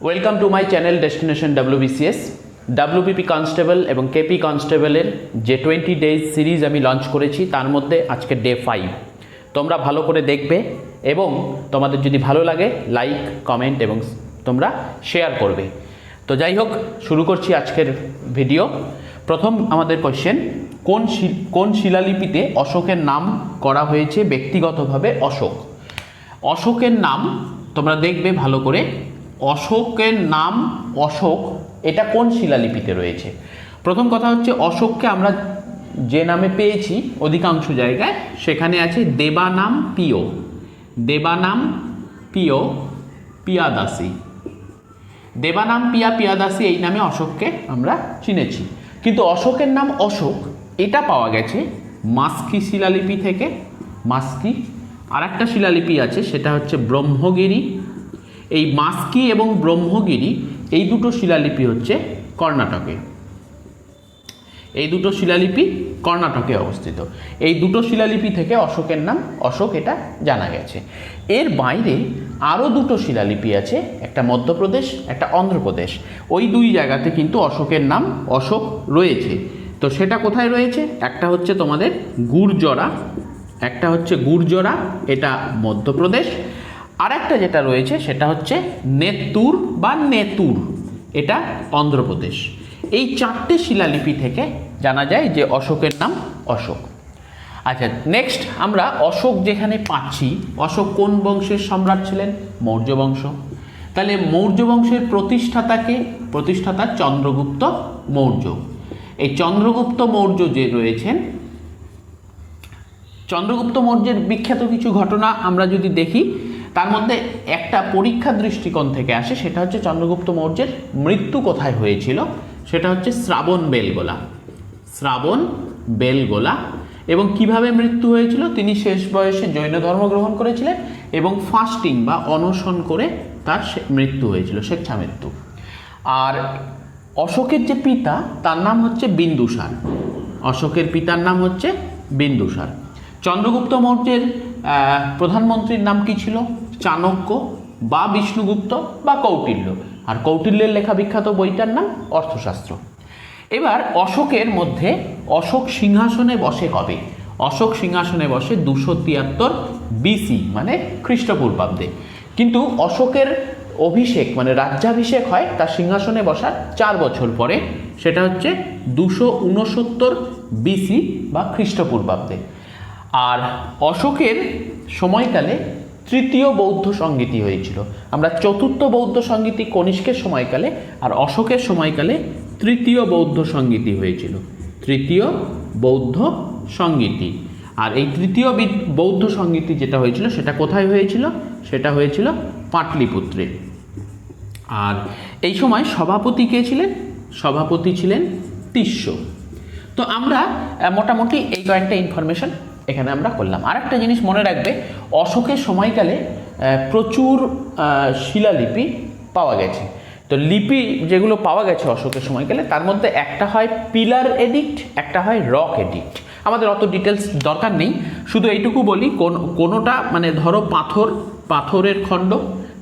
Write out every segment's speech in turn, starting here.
Welcome to my channel destination WBCS। WPP constable এবং KP কনস্টেবলের যে 20 ডেজ সিরিজ আমি লঞ্চ করেছি তার মধ্যে আজকে ডে 5। তোমরা ভালো করে দেখবে এবং তোমাদের যদি ভালো লাগে লাইক কমেন্ট এবং তোমরা শেয়ার করবে। তো যাই হোক, শুরু করছি আজকের ভিডিও। প্রথম আমাদের কোশ্চেন, কোন শিলালিপিতে অশোকের নাম করা হয়েছে ব্যক্তিগতভাবে অশোক? অশোকের নাম তোমরা দেখবে ভালো করে, অশোকের নাম অশোক এটা কোন শিলালিপিতে রয়েছে? প্রথম কথা হচ্ছে অশোককে আমরা যে নামে পেয়েছি অধিকাংশ জায়গায় সেখানে আছে দেবানাম পিয়, দেবানাম পিয় পিয়াদাসী, দেবানাম পিয়াদাসী এই নামে অশোককে আমরা চিনেছি। কিন্তু অশোকের নাম অশোক এটা পাওয়া গেছে মাস্কি শিলালিপি থেকে। মাস্কি আর একটা শিলালিপি আছে সেটা হচ্ছে ব্রহ্মগিরি। এই মাস্কি এবং ব্রহ্মগিরি এই দুটো শিলালিপি হচ্ছে কর্ণাটকে, এই দুটো শিলালিপি কর্ণাটকে অবস্থিত। এই দুটো শিলালিপি থেকে অশোকের নাম অশোক এটা জানা গেছে। এর বাইরে আরও দুটো শিলালিপি আছে, একটা মধ্যপ্রদেশ একটা অন্ধ্রপ্রদেশ। ওই দুই জায়গাতে কিন্তু অশোকের নাম অশোক রয়েছে। তো সেটা কোথায় রয়েছে? একটা হচ্ছে তোমাদের গুর্জরা, একটা হচ্ছে গুর্জরা এটা মধ্যপ্রদেশ, আর একটা যেটা রয়েছে সেটা হচ্ছে নেত্তুর বা নেতুর এটা অন্ধ্রপ্রদেশ। এই চারটে শিলালিপি থেকে জানা যায় যে অশোকের নাম অশোক। আচ্ছা, নেক্সট আমরা অশোক যেখানে পাচ্ছি, অশোক কোন বংশের সম্রাট ছিলেন? মৌর্য বংশ। তাহলে মৌর্য বংশের প্রতিষ্ঠাতা চন্দ্রগুপ্ত মৌর্য। এই চন্দ্রগুপ্ত মৌর্য যে রয়েছেন, চন্দ্রগুপ্ত মৌর্যের বিখ্যাত কিছু ঘটনা আমরা যদি দেখি তার মধ্যে একটা পরীক্ষা দৃষ্টিকোণ থেকে আসে, সেটা হচ্ছে চন্দ্রগুপ্ত মৌর্যের মৃত্যু কোথায় হয়েছিল। সেটা হচ্ছে শ্রাবণ বেলগোলা, শ্রাবণ বেলগোলা। এবং কিভাবে মৃত্যু হয়েছিল? তিনি শেষ বয়সে জৈন ধর্ম গ্রহণ করেছিলেন এবং ফাস্টিং বা অনশন করে তার মৃত্যু হয়েছিল, স্বেচ্ছা মৃত্যু। আর অশোকের যে পিতা তার নাম হচ্ছে বিন্দুসার, অশোকের পিতার নাম হচ্ছে বিন্দুসার। চন্দ্রগুপ্ত মৌর্যের প্রধানমন্ত্রীর নাম কি ছিল? চাণক্য বা বিষ্ণুগুপ্ত বা কৌটিল্য। আর কৌটিল্যের লেখা বিখ্যাত বইটার নাম অর্থশাস্ত্র। এবার অশোকের মধ্যে অশোক সিংহাসনে বসে কবে? অশোক সিংহাসনে বসে 273 BC মানে খ্রিস্টপূর্বাব্দে। কিন্তু অশোকের অভিষেক মানে রাজ্যাভিষেক হয় তার সিংহাসনে বসার 4 বছর পরে, সেটা হচ্ছে 269 BC বা খ্রিস্টপূর্বাব্দে। আর অশোকের সময়কালে তৃতীয় বৌদ্ধ সংগীতি হয়েছিল। আমরা চতুর্থ বৌদ্ধ সংগীতি কনিষ্কের সময়কালে, আর অশোকের সময়কালে তৃতীয় বৌদ্ধ সংগীতি হয়েছিল, তৃতীয় বৌদ্ধ সংগীতি। আর এই তৃতীয় বৌদ্ধ সংগীতি যেটা হয়েছিল সেটা কোথায় হয়েছিল? সেটা হয়েছিল পাটলিপুত্রে। আর এই সময় সভাপতি কে ছিলেন? সভাপতি ছিলেন তিস্য। তো আমরা মোটামুটি এই কয়েকটা ইনফরমেশন এখানে আমরা করলাম। আর একটা জিনিস মনে রাখবে, অশোকের সময়কালে প্রচুর শিলালিপি পাওয়া গেছে। তো লিপি যেগুলো পাওয়া গেছে অশোকের সময়কালে তার মধ্যে একটা হয় পিলার এডিক্ট, একটা হয় রক এডিক্ট। আমাদের অত ডিটেলস দরকার নেই, শুধু এইটুকু বলি কোনোটা মানে ধরো পাথরের খণ্ড,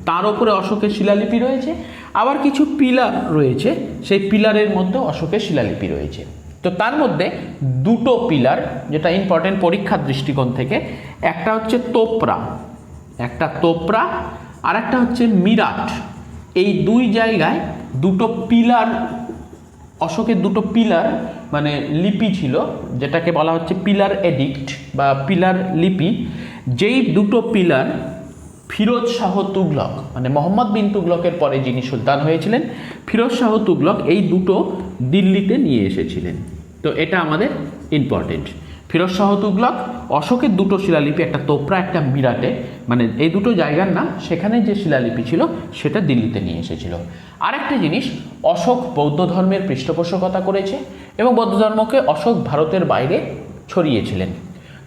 তার উপরে অশোকের শিলালিপি রয়েছে, আবার কিছু পিলার রয়েছে, সেই পিলারের মধ্যে অশোকের শিলালিপি রয়েছে। তো তার মধ্যে দুটো পিলার যেটা ইম্পর্টেন্ট পরীক্ষার দৃষ্টিকোণ থেকে, একটা হচ্ছে তোপরা, একটা তোপরা, আর একটা হচ্ছে মিরাট। এই দুই জায়গায় দুটো পিলার, অশোকের দুটো পিলার মানে লিপি ছিল, যেটাকে বলা হচ্ছে পিলার এডিক্ট বা পিলার লিপি। যেই দুটো পিলার ফিরোজ শাহ তুগলক মানে মোহাম্মদ বিন তুগলকের পরে যিনি সুলতান হয়েছিলেন, ফিরোজ শাহ তুগলক এই দুটো দিল্লিতে নিয়ে এসেছিলেন। তো এটা আমাদের ইম্পর্টেন্ট। ফিরোজ শাহ তুগলক অশোকের দুটো শিলালিপি, একটা তোপরা একটা মিরাটে, মানে এই দুটো জায়গার নাম, সেখানে যে শিলালিপি ছিল সেটা দিল্লিতে নিয়ে এসেছিল। আরেকটা জিনিস, অশোক বৌদ্ধ ধর্মের পৃষ্ঠপোষকতা করেছে এবং বৌদ্ধ ধর্মকে অশোক ভারতের বাইরে ছড়িয়েছিলেন।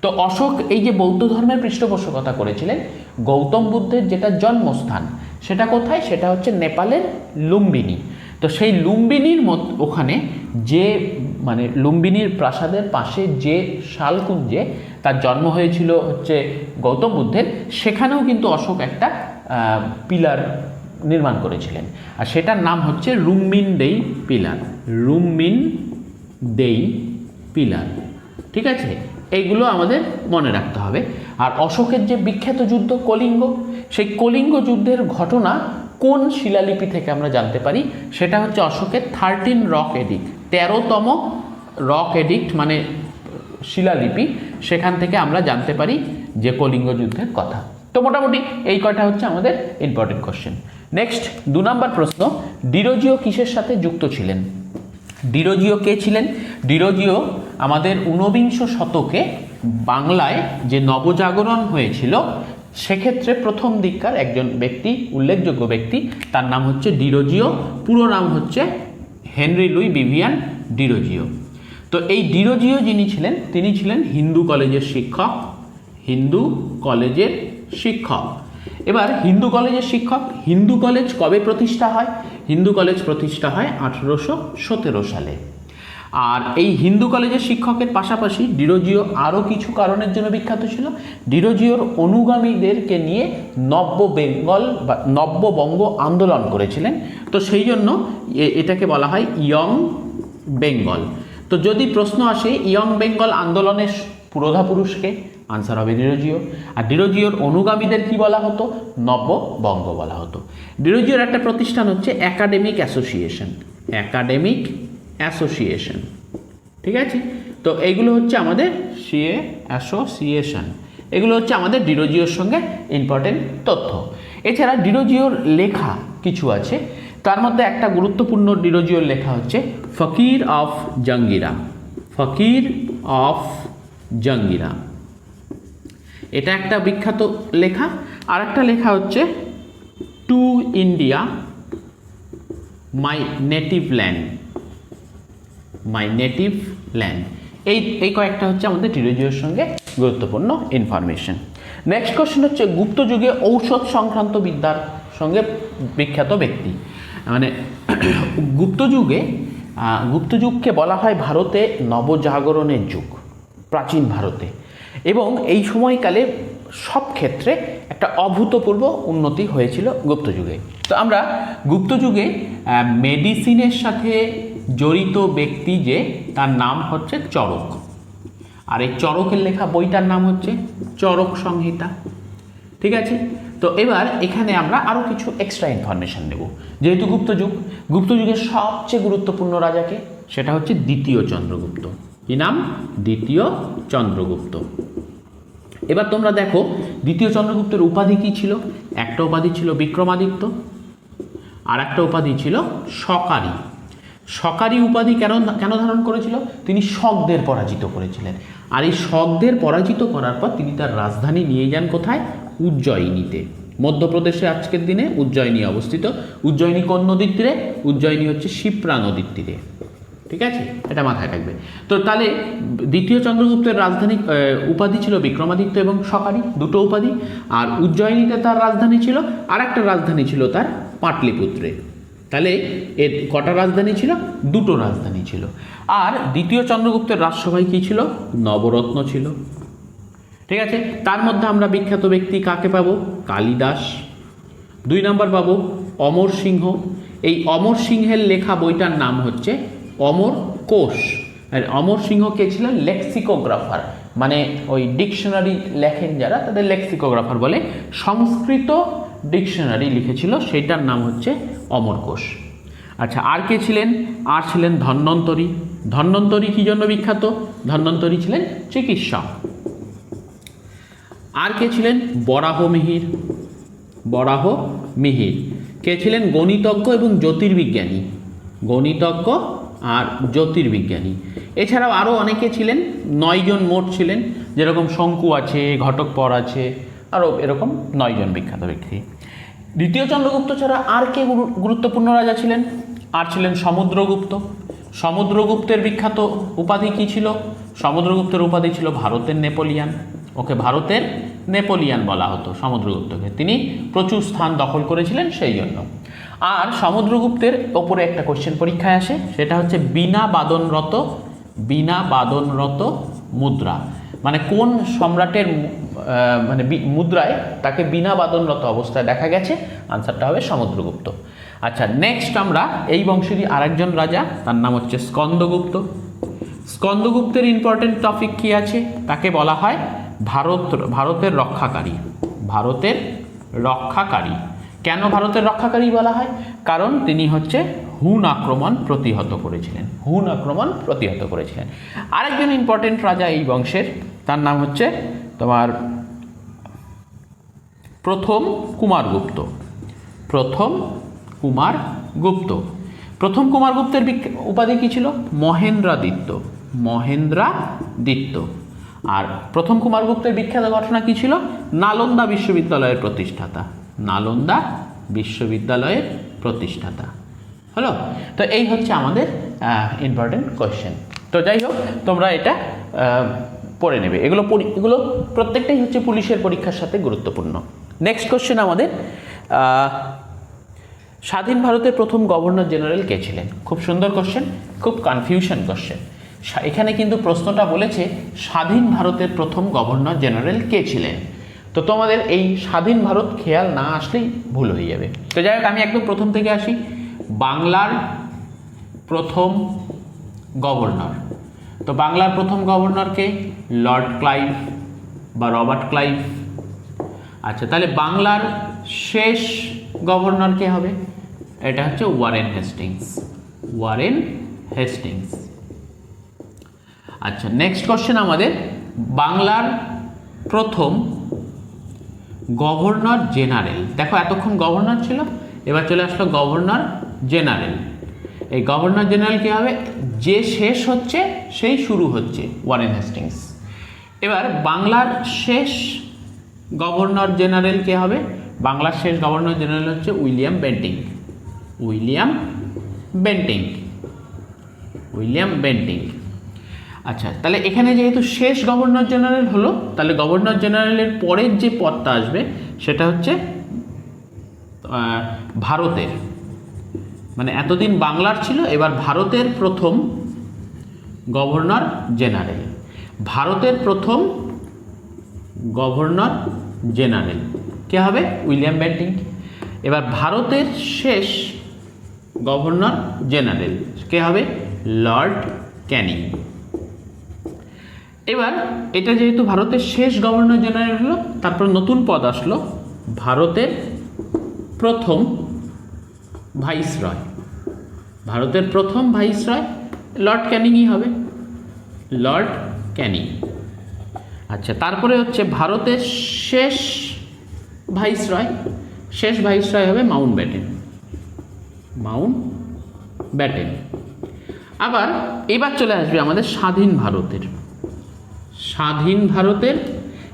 তো অশোক এই যে বৌদ্ধ ধর্মের পৃষ্ঠপোষকতা করেছিলেন, গৌতম বুদ্ধের যেটা জন্মস্থান সেটা কোথায়? সেটা হচ্ছে নেপালের লুম্বিনী। তো সেই লুম্বিনীর ওখানে যে মানে লুম্বিনীর প্রাসাদের পাশে যে শালকুঞ্জে তার জন্ম হয়েছিল হচ্ছে গৌতম বুদ্ধের, সেখানেও কিন্তু অশোক একটা পিলার নির্মাণ করেছিলেন, আর সেটার নাম হচ্ছে রুমমিনদেই পিলার। রুমমিনদেই পিলার, ঠিক আছে? এইগুলো আমাদের মনে রাখতে হবে। আর অশোকের যে বিখ্যাত যুদ্ধ কলিঙ্গ, সেই কলিঙ্গ যুদ্ধের ঘটনা কোন শিলালিপি থেকে আমরা জানতে পারি? সেটা হচ্ছে অশোকের 13 রক এডিক্ট, 13তম রক এডিক্ট মানে শিলালিপি, সেখান থেকে আমরা জানতে পারি যে কলিঙ্গ যুদ্ধের কথা। তো মোটামুটি এই কয়টা হচ্ছে আমাদের ইম্পর্টেন্ট কোশ্চেন। নেক্সট 2 নম্বর প্রশ্ন, ডিরোজিও কিসের সাথে যুক্ত ছিলেন? ডিরোজিও কে ছিলেন? ডিরোজিও আমাদের 19বিংশ শতকে বাংলায় যে নবজাগরণ হয়েছিল সেক্ষেত্রে প্রথম দিককার একজন ব্যক্তি, উল্লেখযোগ্য ব্যক্তি, তার নাম হচ্ছে ডিরোজিও। পুরো নাম হচ্ছে হেনরি লুই ভিভিয়ান ডিরোজিও। তো এই ডিরোজিও যিনি ছিলেন তিনি ছিলেন হিন্দু কলেজের শিক্ষক। হিন্দু কলেজের শিক্ষক। এবার হিন্দু কলেজের শিক্ষক, হিন্দু কলেজ কবে প্রতিষ্ঠা হয়? হিন্দু কলেজ প্রতিষ্ঠা হয় 1817 সালে। আর এই হিন্দু কলেজের শিক্ষকের পাশাপাশি ডিরোজিও আরও কিছু কারণের জন্য বিখ্যাত ছিল। ডিরোজিওর অনুগামীদেরকে নিয়ে নব্য বেঙ্গল বা নব্যবঙ্গ আন্দোলন করেছিলেন। তো সেই জন্য এটাকে বলা হয় ইয়ং বেঙ্গল। তো যদি প্রশ্ন আসে ইয়ং বেঙ্গল আন্দোলনের পুরোধা পুরুষকে, আনসার হবে ডিরোজিও। আর ডিরোজিওর অনুগামীদের কি বলা হতো? নব্যবঙ্গ বলা হতো। ডিরোজিওর একটা প্রতিষ্ঠান হচ্ছে একাডেমিক অ্যাসোসিয়েশন। একাডেমিক অ্যাসোসিয়েশন, ঠিক আছে? তো এইগুলো হচ্ছে আমাদের অ্যাসোসিয়েশন, এগুলো হচ্ছে আমাদের ডিরোজিওর সঙ্গে ইম্পর্টেন্ট তথ্য। এছাড়া ডিরোজিওর লেখা কিছু আছে, তার মধ্যে একটা গুরুত্বপূর্ণ ডিরোজিওর লেখা হচ্ছে ফকির অফ জাঙ্গিরা। ফকির অফ জাঙ্গিরা, এটা একটা বিখ্যাত লেখা। আর একটা লেখা হচ্ছে to India my native land. My native land, এই কয়েকটা হচ্ছে আমাদের ডিরোজিওর সঙ্গে গুরুত্বপূর্ণ ইনফরমেশন। নেক্সট কোশ্চেন হচ্ছে গুপ্ত যুগে ঔষধ সংক্রান্ত বিদ্যার সঙ্গে বিখ্যাত ব্যক্তি। মানে গুপ্তযুগকে বলা হয় ভারতে নবজাগরণের যুগ, প্রাচীন ভারতে। এবং এই সময়কালে সব ক্ষেত্রে একটা অভূতপূর্ব উন্নতি হয়েছিল গুপ্তযুগে। তো আমরা গুপ্তযুগে মেডিসিনের সাথে জড়িত ব্যক্তি যে, তার নাম হচ্ছে চরক। আর এই চরকের লেখা বইটার নাম হচ্ছে চরক সংহিতা, ঠিক আছে? তো এবার এখানে আমরা আরও কিছু এক্সট্রা ইনফরমেশন দেব। যেহেতু গুপ্তযুগের সবচেয়ে গুরুত্বপূর্ণ রাজাকে, সেটা হচ্ছে দ্বিতীয় চন্দ্রগুপ্ত। কি নাম? দ্বিতীয় চন্দ্রগুপ্ত। এবার তোমরা দেখো দ্বিতীয় চন্দ্রগুপ্তের উপাধি কী ছিল? একটা উপাধি ছিল বিক্রমাদিত্য, আর একটা উপাধি ছিল শকারি। শকারি উপাধি কেন ধারণ করেছিল? তিনি শকদের পরাজিত করেছিলেন। আর এই শকদের পরাজিত করার পর তিনি তার রাজধানী নিয়ে যান কোথায়? উজ্জয়িনীতে। মধ্যপ্রদেশে আজকের দিনে উজ্জয়িনী অবস্থিত। উজ্জয়িনী কোন নদীর তীরে? উজ্জয়িনী হচ্ছে শিপ্রা নদীর তীরে, ঠিক আছে? এটা মাথায় রাখবে। তো তাহলে দ্বিতীয় চন্দ্রগুপ্তের রাজধানী উপাধি ছিল বিক্রমাদিত্য এবং শকারি, দুটো উপাধি। আর উজ্জয়িনীতে তার রাজধানী ছিল, আর একটা রাজধানী ছিল তার পাটলিপুত্রে। তাহলে এর কটা রাজধানী ছিল? দুটো রাজধানী ছিল। আর দ্বিতীয় চন্দ্রগুপ্তের রাজসভায় কী ছিল? নবরত্ন ছিল, ঠিক আছে? তার মধ্যে আমরা বিখ্যাত ব্যক্তি কাকে পাবো? কালিদাস। 2 নম্বর পাবো অমর সিংহ। এই অমর সিংহের লেখা বইটার নাম হচ্ছে অমর কোষ। আর অমর সিংহ কে ছিলেন? লেক্সিকোগ্রাফার, মানে ওই ডিকশনারি লেখেন যারা, তাদের লেক্সিকোগ্রাফার বলে। সংস্কৃত ডিকশনারি লিখেছিল, সেইটার নাম হচ্ছে অমর কোষ। আচ্ছা, আর কে ছিলেন? আর ছিলেন ধন্বন্তরী। ধন্বন্তরী কী জন্য বিখ্যাত? ধন্বন্তরী ছিলেন চিকিৎসক। আর কে ছিলেন? বরাহ মিহির। বরাহ মিহির কে ছিলেন? গণিতজ্ঞ এবং জ্যোতির্বিজ্ঞানী। গণিতজ্ঞ আর জ্যোতির্বিজ্ঞানী। এছাড়াও আরও অনেকে ছিলেন, 9 জন মোট ছিলেন, যেরকম শঙ্কু আছে, ঘটকপর আছে, আরও এরকম 9 জন বিখ্যাত ব্যক্তি। দ্বিতীয় চন্দ্রগুপ্ত ছাড়া আর কে গুরুত্বপূর্ণ রাজা ছিলেন? আর ছিলেন সমুদ্রগুপ্ত। সমুদ্রগুপ্তের বিখ্যাত উপাধি কী ছিল? সমুদ্রগুপ্তের উপাধি ছিল ভারতের নেপোলিয়ান। ওকে ভারতের নেপোলিয়ান বলা হতো সমুদ্রগুপ্তকে, তিনি প্রচুর স্থান দখল করেছিলেন সেই জন্য। আর সমুদ্রগুপ্তের ওপরে একটা কোশ্চেন পরীক্ষায় আসে, সেটা হচ্ছে বীণা বাদনরত মুদ্রা, মানে কোন সম্রাটের মানে মুদ্রায় তাকে বিনা বাদনরত অবস্থায় দেখা গেছে। আনসারটা হবে সমুদ্রগুপ্ত। আচ্ছা, নেক্সট আমরা এই বংশেরই আরেকজন রাজা, তার নাম হচ্ছে স্কন্দগুপ্ত। স্কন্দগুপ্তের ইম্পর্টেন্ট টপিক কি আছে? তাকে বলা হয় ভারতের রক্ষাকারী। ভারতের রক্ষাকারী। কেন ভারতের রক্ষাকারী বলা হয়? কারণ তিনি হচ্ছে হুন আক্রমণ প্রতিহত করেছিলেন। হুন আক্রমণ প্রতিহত করেছিলেন। আরেকজন ইম্পর্টেন্ট রাজা এই বংশের, তার নাম হচ্ছে তোমার প্রথম কুমারগুপ্ত। প্রথম কুমারগুপ্ত। প্রথম কুমারগুপ্তের উপাধি কী ছিল? মহেন্দ্রাদিত্য। মহেন্দ্রাদিত্য। আর প্রথম কুমারগুপ্তের বিখ্যাত ঘটনা কী ছিল? নালন্দা বিশ্ববিদ্যালয়ের প্রতিষ্ঠাতা। নালন্দা বিশ্ববিদ্যালয়ের প্রতিষ্ঠাতা। হলো? তো এই হচ্ছে আমাদের ইম্পর্টেন্ট কোয়েশ্চেন। তো যাই হোক, তোমরা এটা পড়ে নেবে। এগুলো প্রত্যেকটাই হচ্ছে পুলিশের পরীক্ষার সাথে গুরুত্বপূর্ণ। নেক্সট কোয়েশ্চেন আমাদের, স্বাধীন ভারতের প্রথম গভর্নর জেনারেল কে ছিলেন? খুব সুন্দর কোশ্চেন, খুব কনফিউশন কোশ্চেন। এখানে কিন্তু প্রশ্নটা বলেছে স্বাধীন ভারতের প্রথম গভর্নর জেনারেল কে ছিলেন। তো তোমাদের এই স্বাধীন ভারত খেয়াল না আসলেই ভুল হয়ে যাবে। তো যাই হোক, আমি একদম প্রথম থেকে আসি। বাংলার প্রথম গভর্নর। তো বাংলার প্রথম গভর্নরকে লর্ড ক্লাইভ বা রবার্ট ক্লাইভ। আচ্ছা, তাহলে বাংলার শেষ গভর্নর কে হবে? এটা হচ্ছে ওয়ারেন হেস্টিংস। Warren Hastings. আচ্ছা, নেক্সট কোশ্চেন আমাদের, বাংলার প্রথম গভর্নর জেনারেল। দেখো, এতক্ষণ গভর্নর ছিল, এবার চলে আসলো গভর্নর জেনারেল। এই গভর্নর জেনারেল কী হবে? যে শেষ হচ্ছে সেই শুরু হচ্ছে, ওয়ারেন হেস্টিংস। এবার বাংলার শেষ গভর্নর জেনারেল কে হবে? বাংলার শেষ গভর্নর জেনারেল হচ্ছে William Bentinck. William Bentinck. William Bentinck. আচ্ছা, তাহলে এখানে যেহেতু শেষ গভর্নর জেনারেল হলো, তাহলে গভর্নর জেনারেলের পরের যে পদটা আসবে সেটা হচ্ছে ভারতের, মানে এতদিন বাংলার ছিল, এবার ভারতের প্রথম গভর্নর জেনারেল। ভারতের প্রথম গভর্নর জেনারেল কে হবে? William Bentinck. এবার ভারতের শেষ গভর্নর জেনারেল কে হবে? লর্ড ক্যানিং। এবার এটা যেহেতু ভারতের শেষ গভর্নর জেনারেল হলো, তারপর নতুন পদ আসলো ভারতের প্রথম ভাইসরয়। ভারতের প্রথম ভাইসরয় লর্ড ক্যানিংই হবে, লর্ড ক্যানিং। আচ্ছা, তারপরে হচ্ছে ভারতের শেষ ভাইসরয়। শেষ ভাইসরয় হবে মাউন্ট ব্যাটেন। Mount Batten. আবার এবার চলে আসবে আমাদের স্বাধীন ভারতের। স্বাধীন ভারতের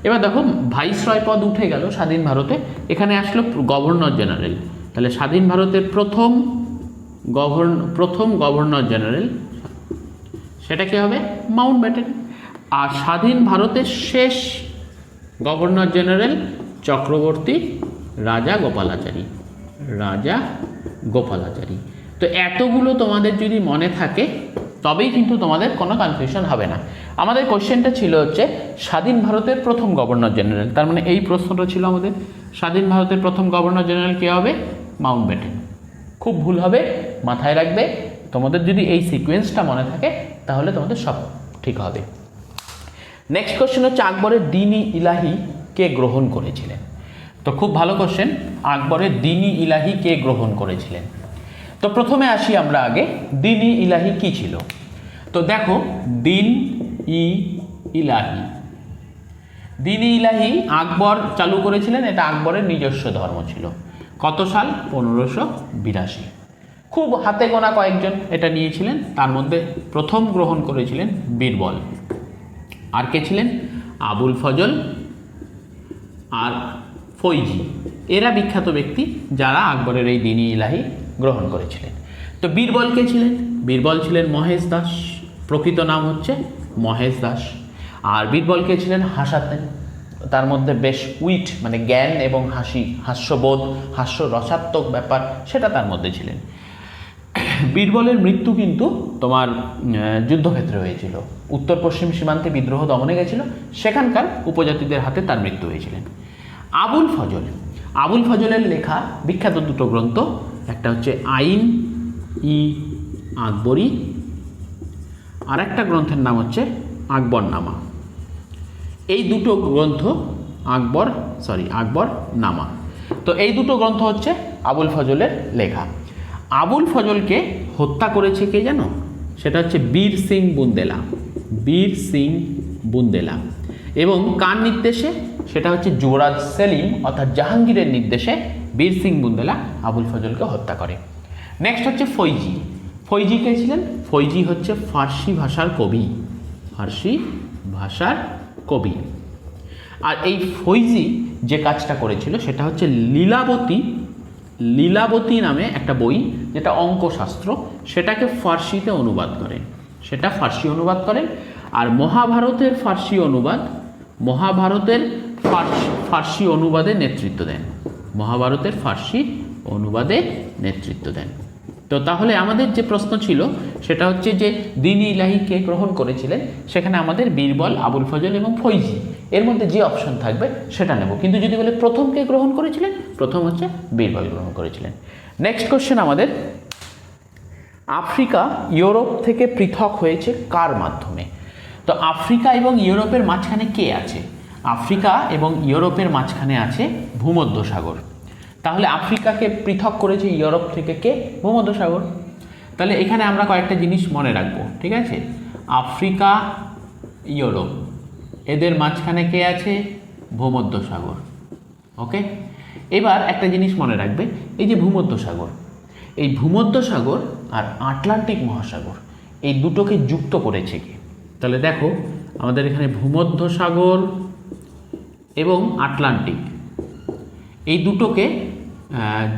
এবার দেখো, ভাইসরয় পদ উঠে গেল স্বাধীন ভারতে, এখানে আসলো গভর্নর জেনারেল। তাহলে স্বাধীন ভারতের প্রথম গভর্নর জেনারেল সেটা কি হবে? Mount Batten. আর স্বাধীন ভারতের শেষ গভর্নর জেনারেল চক্রবর্তী রাজা গোপালাচারী। রাজা গোপালাচারী। তো এতগুলো তোমাদের যদি মনে থাকে তবেই কিন্তু তোমাদের কোনো কনফিউশন হবে না। আমাদের কোশ্চেনটা ছিল হচ্ছে স্বাধীন ভারতের প্রথম গভর্নর জেনারেল, তার মানে এই প্রশ্নটা ছিল আমাদের স্বাধীন ভারতের প্রথম গভর্নর জেনারেল কে হবে? Mount Batten. খুব ভুল হবে, মাথায় রাখবে। তোমাদের যদি এই সিকোয়েন্সটা মনে থাকে তাহলে তোমাদের সব ঠিক হবে। নেক্সট কোশ্চেন হচ্ছে আকবরের দ্বীন-ই ইলাহি কে গ্রহণ করেছিলেন? তো খুব ভালো কোশ্চেন, আকবরের দ্বীন-ই ইলাহি কে গ্রহণ করেছিলেন? তো প্রথমে আসি আমরা আগে, দ্বীন-ই ইলাহি কি ছিল? তো দেখো, দ্বীন-ই ইলাহি, দ্বীন-ই ইলাহি আকবর চালু করেছিলেন। এটা আকবরের নিজস্ব ধর্ম ছিল। কত সাল? 1582। খুব হাতে গোনা কয়েকজন এটা নিয়েছিলেন, তার মধ্যে প্রথম গ্রহণ করেছিলেন বীরবল। আর কে ছিলেন? আবুল ফজল আর ফৈজি। এরা বিখ্যাত ব্যক্তি যারা আকবরের এই দ্বীন-ই ইলাহি গ্রহণ করেছিলেন। তো বীরবল কে ছিলেন? বীরবল ছিলেন মহেশ দাস, প্রকৃত নাম হচ্ছে মহেশ দাস। আর বীরবল কে ছিলেন? হাসাতেন। তার মধ্যে বেশ উইট মানে জ্ঞান এবং হাস্যবোধ, হাস্যরসাত্মক ব্যাপার সেটা তার মধ্যে ছিলেন। বীরবলের মৃত্যু কিন্তু তোমার যুদ্ধক্ষেত্রে হয়েছিল, উত্তর পশ্চিম সীমান্তে বিদ্রোহ দমনে গেছিল, সেখানকার উপজাতিদের হাতে তার মৃত্যু হয়েছিলেন। আবুল ফজল, আবুল ফজলের লেখা বিখ্যাত দুটো গ্রন্থ, একটা হচ্ছে আইন ই আকবরী, আর একটা গ্রন্থের নাম হচ্ছে আকবরনামা। এই দুটো গ্রন্থ আকবরনামা। তো এই দুটো গ্রন্থ হচ্ছে আবুল ফজলের লেখা। আবুল ফজলকে হত্যা করেছে কে জানো? সেটা হচ্ছে বীর সিং বুন্দেলা, বীর সিং বুন্দেলা। এবং কার নির্দেশে? সেটা হচ্ছে যুবরাজ সেলিম অর্থাৎ জাহাঙ্গীরের নির্দেশে বীর সিং বুন্দেলা আবুল ফজলকে হত্যা করে। নেক্সট হচ্ছে ফৈজি। ফৈজি কে ছিলেন? ফৈজি হচ্ছে ফার্সি ভাষার কবি, ফার্সি ভাষার কবি। আর এই ফৈজি যে কাজটা করেছিল সেটা হচ্ছে লীলাবতী নামে একটা বই, যেটা অঙ্কশাস্ত্র, সেটাকে ফার্সিতে অনুবাদ করেন, সেটা ফার্সি অনুবাদ করেন। আর মহাভারতের ফার্সি অনুবাদে নেতৃত্ব দেন, মহাভারতের ফার্সি অনুবাদে নেতৃত্ব দেন। তো তাহলে আমাদের যে প্রশ্ন ছিল সেটা হচ্ছে যে দ্বীন-ই ইলাহি কে গ্রহণ করেছিলেন, সেখানে আমাদের বীরবল, আবুল ফজল এবং ফৈজি, এর মধ্যে যে অপশন থাকবে সেটা নেব। কিন্তু যদি বলে প্রথম কে গ্রহণ করেছিলেন, প্রথম হচ্ছে বীরবল গ্রহণ করেছিলেন। নেক্সট কোশ্চেন আমাদের, আফ্রিকা ইউরোপ থেকে পৃথক হয়েছে কার মাধ্যমে? তো আফ্রিকা এবং ইউরোপের মাঝখানে কে আছে? আফ্রিকা এবং ইউরোপের মাঝখানে আছে ভূমধ্যসাগর। তাহলে আফ্রিকাকে পৃথক করেছে ইউরোপ থেকে কে? ভূমধ্যসাগর। তাহলে এখানে আমরা কয়েকটা জিনিস মনে রাখবো, ঠিক আছে? আফ্রিকা, ইউরোপ, এদের মাঝখানে কে আছে? ভূমধ্যসাগর। ওকে, এবার একটা জিনিস মনে রাখবে, এই যে ভূমধ্যসাগর, এই ভূমধ্যসাগর আর আটলান্টিক মহাসাগর, এই দুটোকে যুক্ত করেছে কে? তাহলে দেখো আমাদের এখানে ভূমধ্যসাগর এবং আটলান্টিক, এই দুটোকে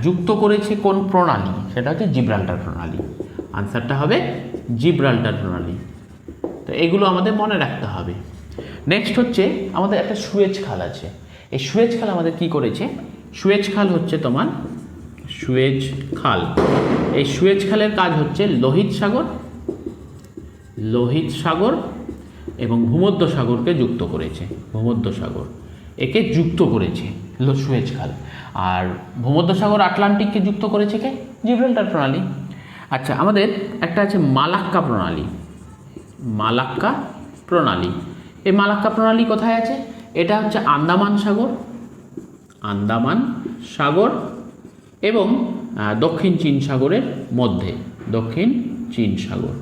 যুক্ত করেছে কোন প্রণালী? সেটা হচ্ছে জিব্রাল্টার প্রণালী। আনসারটা হবে জিব্রাল্টার প্রণালী। তো এগুলো আমাদের মনে রাখতে হবে। নেক্সট হচ্ছে আমাদের একটা সুয়েজ খাল আছে। এই সুয়েজ খাল আমাদের কি করেছে? সুয়েজ খাল হচ্ছে তোমার সুয়েজ খাল। এই সুয়েজ খালের কাজ হচ্ছে লোহিত সাগর এবং ভূমধ্যসাগরকে যুক্ত করেছে। ভূমধ্যসাগর একে যুক্ত করেছে সুয়েজ খাল। আর ভূমধ্যসাগর আটলান্টিককে যুক্ত করেছে কে? জিব্রাল্টার প্রণালী। আচ্ছা, আমাদের একটা আছে মালাক্কা প্রণালী। মালাক্কা প্রণালী, এই মালাক্কা প্রণালী কোথায় আছে? এটা হচ্ছে আন্দামান সাগর এবং দক্ষিণ চীন সাগরের মধ্যে, দক্ষিণ চীন সাগর,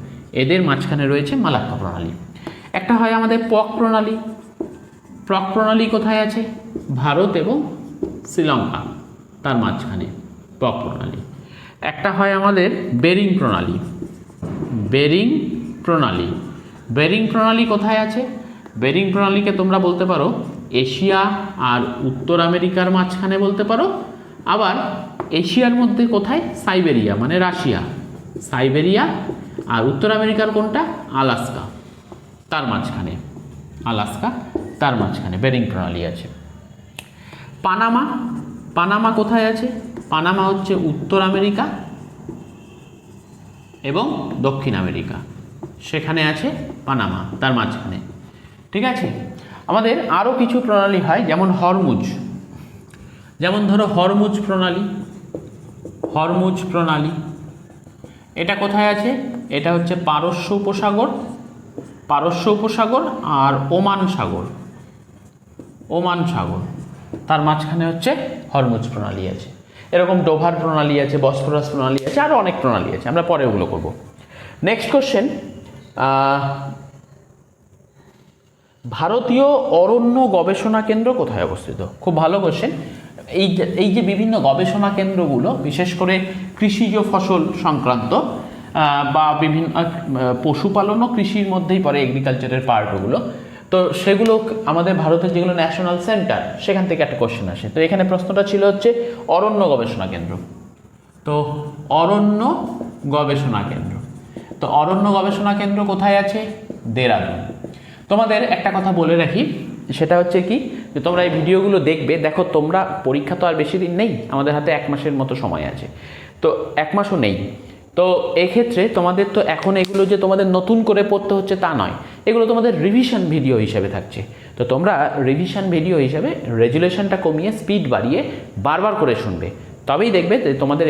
এদের মাঝখানে রয়েছে মালাক্কা প্রণালী। একটা হয় আমাদের পক প্রণালী। পক প্রণালী কোথায় আছে? ভারত এবং শ্রীলঙ্কা, তার মাঝখানে পক প্রণালী। একটা হয় আমাদের বেরিং প্রণালী। বেরিং প্রণালী কোথায় আছে? বেরিং প্রণালীকে তোমরা বলতে পারো এশিয়া আর উত্তর আমেরিকার মাঝখানে বলতে পারো, আবার এশিয়ার মধ্যে কোথায়? সাইবেরিয়া মানে রাশিয়া, সাইবেরিয়া, আর উত্তর আমেরিকার কোনটা? আলাস্কা, তার মাঝখানে, আলাস্কা তার মাঝখানে বেরিং প্রণালী আছে। পানামা কোথায় আছে? পানামা হচ্ছে উত্তর আমেরিকা এবং দক্ষিণ আমেরিকা, সেখানে আছে পানামা, তার মাঝখানে। ঠিক আছে, আমাদের আরও কিছু প্রণালী হয়, যেমন ধরো হরমুজ প্রণালী। এটা কোথায় আছে? এটা হচ্ছে পারস্য উপসাগর আর ওমান সাগর, তার মাঝখানে হচ্ছে হরমুজ প্রণালী আছে। এরকম ডোভার প্রণালী আছে, বসফরাস প্রণালী আছে, আরও অনেক প্রণালী আছে, আমরা পরে ওগুলো করব। নেক্সট কোশ্চেন, ভারতীয় অরণ্য গবেষণা কেন্দ্র কোথায় অবস্থিত? খুব ভালো কোশ্চেন। এই যে বিভিন্ন গবেষণা কেন্দ্রগুলো, বিশেষ করে কৃষিজ ফসল সংক্রান্ত বা বিভিন্ন পশুপালন ও কৃষির মধ্যেই পড়ে, এগ্রিকালচারের পার্টগুলো, তো সেগুলো আমাদের ভারতের যেগুলো ন্যাশনাল সেন্টার, সেখান থেকে একটা কোশ্চেন আসে। তো এখানে প্রশ্নটা ছিল হচ্ছে অরণ্য গবেষণা কেন্দ্র। তো অরণ্য গবেষণা কেন্দ্র কোথায় আছে? দেরাদুন। তোমাদের একটা কথা বলে রাখি, সেটা হচ্ছে কি, যে তোমরা এই ভিডিওগুলো দেখবে, দেখো তোমরা পরীক্ষা তো আর বেশি দিন নেই, আমাদের হাতে 1 মাসের মতো সময় আছে, তো 1 মাসও নেই, তো এক্ষেত্রে তোমাদের তো এখন এগুলো যে তোমাদের নতুন করে পড়তে হচ্ছে তা নয়, এগুলো তোমাদের রিভিশন ভিডিও হিসেবে থাকছে। তো তোমরা রিভিশন ভিডিও হিসেবে রেজুলেশনটা কমিয়ে স্পিড বাড়িয়ে বারবার করে শুনবে, তবেই দেখবে যে তোমাদের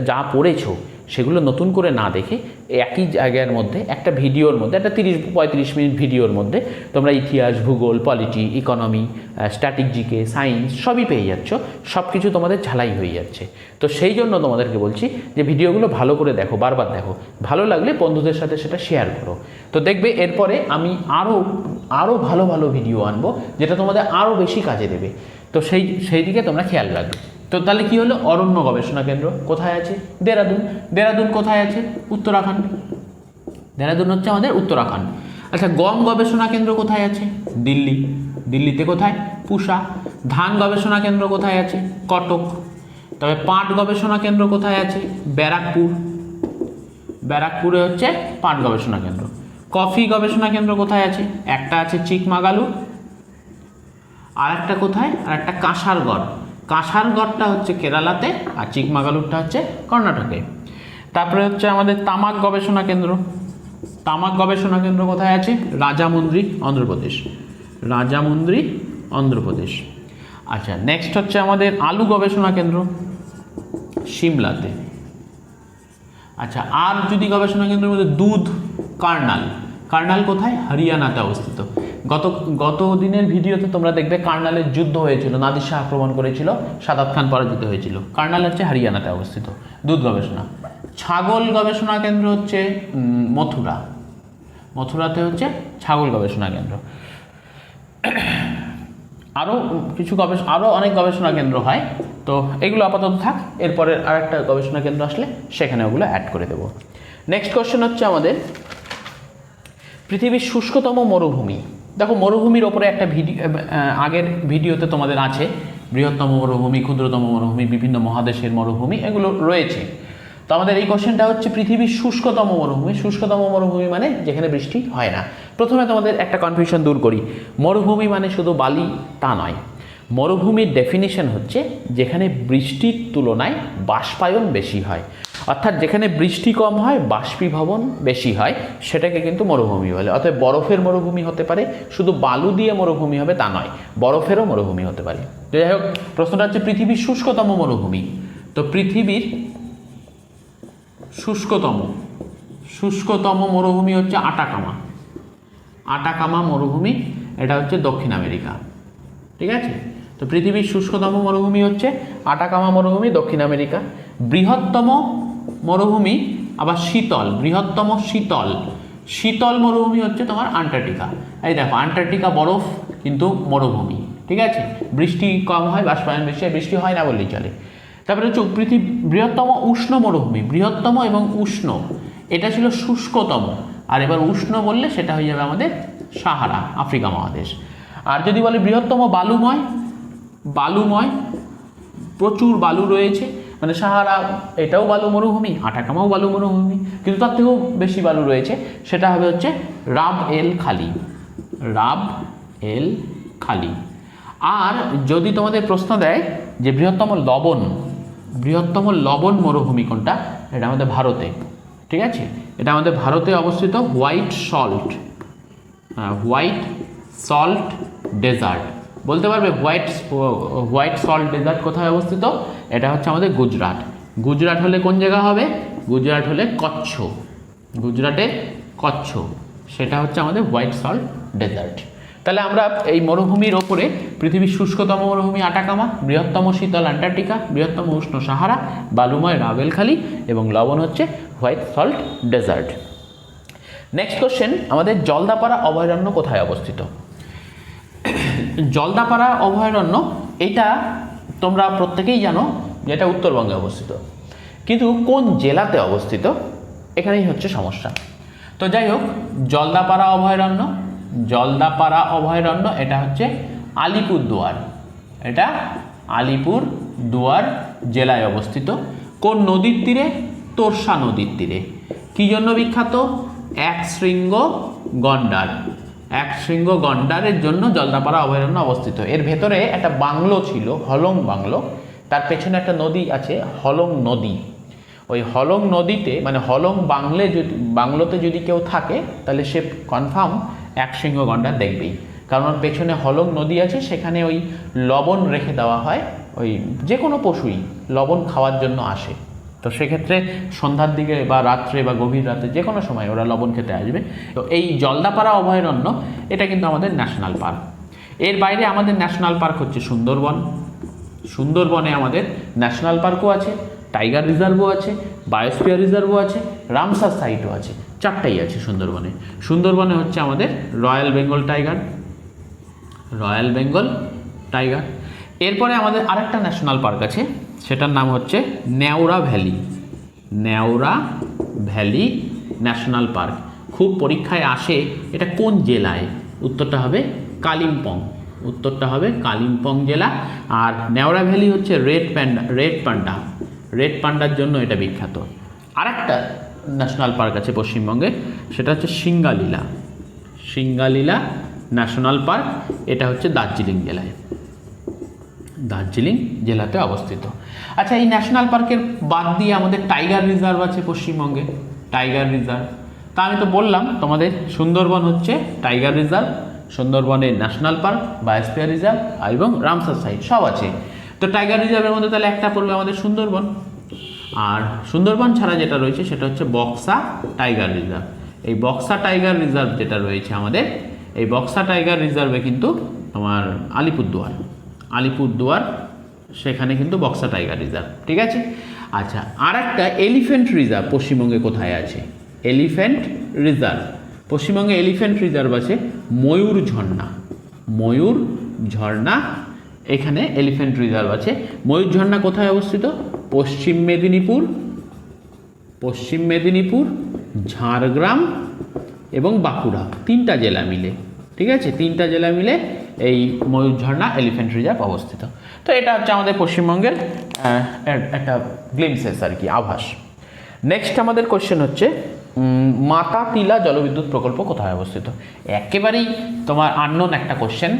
যা পড়েছো সেগুলো নতুন করে না দেখে একই জায়গার মধ্যে একটা ভিডিওর মধ্যে, একটা 30-35 মিনিট ভিডিওর মধ্যে তোমরা ইতিহাস, ভূগোল, polity, economy, static GK, science সবই পেয়ে যাচ্ছ, সব কিছু তোমাদের ঝালাই হয়ে যাচ্ছে। তো সেই জন্য তোমাদেরকে বলছি যে ভিডিওগুলো ভালো করে দেখো, বারবার দেখো, ভালো লাগলে বন্ধুদের সাথে সেটা শেয়ার করো। তো দেখবে এরপরে আমি আরও ভালো ভালো ভিডিও আনবো যেটা তোমাদের আরও বেশি কাজে দেবে। তো সেই দিকে তোমরা খেয়াল রাখবে। তো তাহলে কি হলো, অরণ্য গবেষণা কেন্দ্র কোথায় আছে? দেরাদুন। দেরাদুন কোথায় আছে? উত্তরাখণ্ড। দেরাদুন হচ্ছে আমাদের উত্তরাখণ্ড। আচ্ছা, গম গবেষণা কেন্দ্র কোথায় আছে? দিল্লি। দিল্লিতে কোথায়? পুসা। ধান গবেষণা কেন্দ্র কোথায় আছে? কটক। তবে পাট গবেষণা কেন্দ্র কোথায় আছে? ব্যারাকপুর। ব্যারাকপুরে হচ্ছে পাট গবেষণা কেন্দ্র। কফি গবেষণা কেন্দ্র কোথায় আছে? একটা আছে চিকমাগালুর, আর একটা কোথায়? আর একটা কাসারগড়। কাসারগড়টা হচ্ছে কেরালাতে, আর চিকমাগালুরটা হচ্ছে কর্ণাটকে। তারপরে হচ্ছে আমাদের তামাক গবেষণা কেন্দ্র। তামাক গবেষণা কেন্দ্র কোথায় আছে? রাজামুন্দ্রি, অন্ধ্রপ্রদেশ। রাজামুন্দ্রি, অন্ধ্রপ্রদেশ। আচ্ছা, নেক্সট হচ্ছে আমাদের আলু গবেষণা কেন্দ্র, সিমলাতে। আচ্ছা, আর যদি গবেষণা কেন্দ্রের মধ্যে দুধ, কার্নাল। কার্নাল কোথায়? হরিয়ানাতে অবস্থিত। গত দিনের ভিডিওতে তোমরা দেখবে কার্নালের যুদ্ধ হয়েছিল, নাদির শাহ আক্রমণ করেছিল, সাদাত খান পরাজিত হয়েছিল। কার্নাল হচ্ছে হরিয়ানাতে অবস্থিত, দুধ গবেষণা। ছাগল গবেষণা কেন্দ্র হচ্ছে মথুরা। মথুরাতে হচ্ছে ছাগল গবেষণা কেন্দ্র। আরও অনেক গবেষণা কেন্দ্র হয়, তো এগুলো আপাতত থাক, এরপরে আরেকটা গবেষণা কেন্দ্র আসলে সেখানে ওগুলো অ্যাড করে দেবো। নেক্সট কোশ্চেন হচ্ছে আমাদের পৃথিবীর শুষ্কতম মরুভূমি। দেখো, মরুভূমির ওপরে একটা আগের ভিডিওতে তোমাদের আছে বৃহত্তম মরুভূমি, ক্ষুদ্রতম মরুভূমি, বিভিন্ন মহাদেশের মরুভূমি, এগুলো রয়েছে। তো আমাদের এই কোশ্চেনটা হচ্ছে পৃথিবীর শুষ্কতম মরুভূমি। শুষ্কতম মরুভূমি মানে যেখানে বৃষ্টি হয় না। প্রথমে তোমাদের একটা কনফিউশন দূর করি, মরুভূমি মানে শুধু বালি তা নয়। মরুভূমির ডেফিনিশন হচ্ছে যেখানে বৃষ্টির তুলনায় বাষ্পায়ন বেশি হয়, অর্থাৎ যেখানে বৃষ্টি কম হয়, বাষ্পীভবন বেশি হয়, সেটাকে কিন্তু মরুভূমি বলে। অর্থাৎ বরফের মরুভূমি হতে পারে, শুধু বালু দিয়ে মরুভূমি হবে তা নয়, বরফেরও মরুভূমি হতে পারে। যাই হোক, প্রশ্নটা হচ্ছে পৃথিবীর শুষ্কতম মরুভূমি। তো পৃথিবীর শুষ্কতম মরুভূমি হচ্ছে আটাকামা। আটাকামা মরুভূমি, এটা হচ্ছে দক্ষিণ আমেরিকা। ঠিক আছে, তো পৃথিবীর শুষ্কতম মরুভূমি হচ্ছে আটাকামা মরুভূমি, দক্ষিণ আমেরিকা। বৃহত্তম মরুভূমি আবার শীতল, বৃহত্তম শীতল মরুভূমি হচ্ছে তোমার আন্টার্কটিকা। এই দেখো, আন্টার্কটিকা বরফ কিন্তু মরুভূমি। ঠিক আছে, বৃষ্টি কম হয়, বাষ্পায়ন বেশি হয়, বৃষ্টি হয় না বললেই চলে। তারপরে হচ্ছে বৃহত্তম উষ্ণ মরুভূমি, বৃহত্তম এবং উষ্ণ, এটা ছিল শুষ্কতম। আর এবার উষ্ণ বললে সেটা হয়ে যাবে আমাদের সাহারা, আফ্রিকা মহাদেশ। আর যদি বলে বৃহত্তম বালুময়, প্রচুর বালু রয়েছে, মানে সাহারা এটাও বালু মরুভূমি, আটাকামাও বালু মরুভূমি, কিন্তু তার থেকেও বেশি বালু রয়েছে, সেটা হবে হচ্ছে রাব এল খালি। আর যদি তোমাদের প্রশ্ন দেয় যে বৃহত্তম লবণ মরুভূমি কোনটা, এটা আমাদের ভারতে। ঠিক আছে, এটা আমাদের ভারতে অবস্থিত হোয়াইট সল্ট ডেজার্ট। বলতে পারবে হোয়াইট সল্ট ডেজার্ট কোথায় অবস্থিত? এটা হচ্ছে আমাদের গুজরাট হলে কোন জায়গা হবে? গুজরাট হলে গুজরাটের কচ্ছ, সেটা হচ্ছে আমাদের হোয়াইট সল্ট ডেজার্ট। তাহলে আমরা এই মরুভূমির ওপরে পৃথিবীর শুষ্কতম মরুভূমি আটাকামা, বৃহত্তম শীতল আন্টার্কটিকা, বৃহত্তম উষ্ণ সাহারা, বালুময় রাবেলখালি এবং লবণ হচ্ছে white salt desert. Next question, আমাদের জলদাপাড়া অভয়ারণ্য কোথায় অবস্থিত? জলদাপাড়া অভয়ারণ্য, এটা তোমরা প্রত্যেকেই জানো যে এটা উত্তরবঙ্গে অবস্থিত, কিন্তু কোন জেলাতে অবস্থিত এখানেই হচ্ছে সমস্যা। তো যাই হোক, জলদাপাড়া অভয়ারণ্য এটা হচ্ছে আলিপুরদুয়ার জেলায় অবস্থিত। কোন নদীর তীরে? তোরসা নদীর তীরে। কি জন্য বিখ্যাত? একশৃঙ্গ গন্ডারের জন্য জলদাপাড়া অভয়ারণ্য অবস্থিত। এর ভেতরে একটা বাংলো ছিল, হলং বাংলো, তার পেছনে একটা নদী আছে, হলং নদী। ওই হলং নদীতে মানে হলং বাংলোতে যদি কেউ থাকে তাহলে সে কনফার্ম এক সিংহ গন্ডার দেখবেই, কারণ পেছনে হলং নদী আছে, সেখানে ওই লবণ রেখে দেওয়া হয়, ওই যে কোনো পশুই লবণ খাওয়ার জন্য আসে, তো সেক্ষেত্রে সন্ধ্যার দিকে বা রাত্রে বা গভীর রাতে যে কোনো সময় ওরা লবণ খেতে আসবে। তো এই জলদাপাড়া অভয়ারণ্য এটা কিন্তু আমাদের ন্যাশনাল পার্ক। এর বাইরে আমাদের ন্যাশনাল পার্ক হচ্ছে সুন্দরবন। সুন্দরবনে আমাদের ন্যাশনাল পার্কও আছে, টাইগার রিজার্ভও আছে, বায়োস্ফিয়ার রিজার্ভও আছে, রামসার সাইটও আছে, চারটাই আছে সুন্দরবনে। সুন্দরবনে হচ্ছে আমাদের রয়্যাল বেঙ্গল টাইগার। এরপরে আমাদের আরেকটা ন্যাশনাল পার্ক আছে, সেটার নাম হচ্ছে নেওরা ভ্যালি ন্যাশনাল পার্ক। খুব পরীক্ষায় আসে এটা কোন জেলায়, উত্তরটা হবে কালিম্পং জেলা। আর নেওরা ভ্যালি হচ্ছে রেড পান্ডার জন্য এটা বিখ্যাত। আরেকটা ন্যাশনাল পার্ক আছে পশ্চিমবঙ্গে, সেটা হচ্ছে সিঙ্গালীলা ন্যাশনাল পার্ক। এটা হচ্ছে দার্জিলিং জেলাতে অবস্থিত। আচ্ছা, এই ন্যাশনাল পার্কের বাদ দিয়ে আমাদের টাইগার রিজার্ভ আছে পশ্চিমবঙ্গে, তা আমি তো বললাম তোমাদের সুন্দরবন হচ্ছে টাইগার রিজার্ভ, সুন্দরবনে ন্যাশনাল পার্ক, বায়োস্ফিয়ার রিজার্ভ এবং রামসার সাইট সব আছে। তো টাইগার রিজার্ভের মধ্যে তাহলে একটা পড়বে আমাদের সুন্দরবন। আর সুন্দরবন ছাড়া যেটা রয়েছে সেটা হচ্ছে বক্সা টাইগার রিজার্ভ। এই বক্সা টাইগার রিজার্ভ যেটা রয়েছে আমাদের, এই বক্সা টাইগার রিজার্ভে কিন্তু তোমার আলিপুরদুয়ার সেখানে কিন্তু বক্সা টাইগার রিজার্ভ, ঠিক আছে। আচ্ছা, আর একটা এলিফ্যান্ট রিজার্ভ পশ্চিমবঙ্গে কোথায় আছে? পশ্চিমবঙ্গে এলিফ্যান্ট রিজার্ভ আছে ময়ূর ঝর্ণা, এখানে এলিফ্যান্ট রিজার্ভ আছে। ময়ূর ঝর্ণা কোথায় অবস্থিত? পশ্চিম মেদিনীপুর, ঝাড়গ্রাম এবং বাঁকুড়া, তিনটা জেলা মিলে, ঠিক আছে, তিনটা জেলা মিলে এই ময়ূর ঝর্ণা এলিফ্যান্ট রিজার্ভ অবস্থিত। তো এটা হচ্ছে আমাদের পশ্চিমবঙ্গের একটা গ্লিমসেস আর কি, আভাস। নেক্সট আমাদের কোশ্চেন হচ্ছে মাতাতিলা জলবিদ্যুৎ প্রকল্প কোথায় অবস্থিত? একেবারেই তোমার আননোন একটা কোশ্চেন,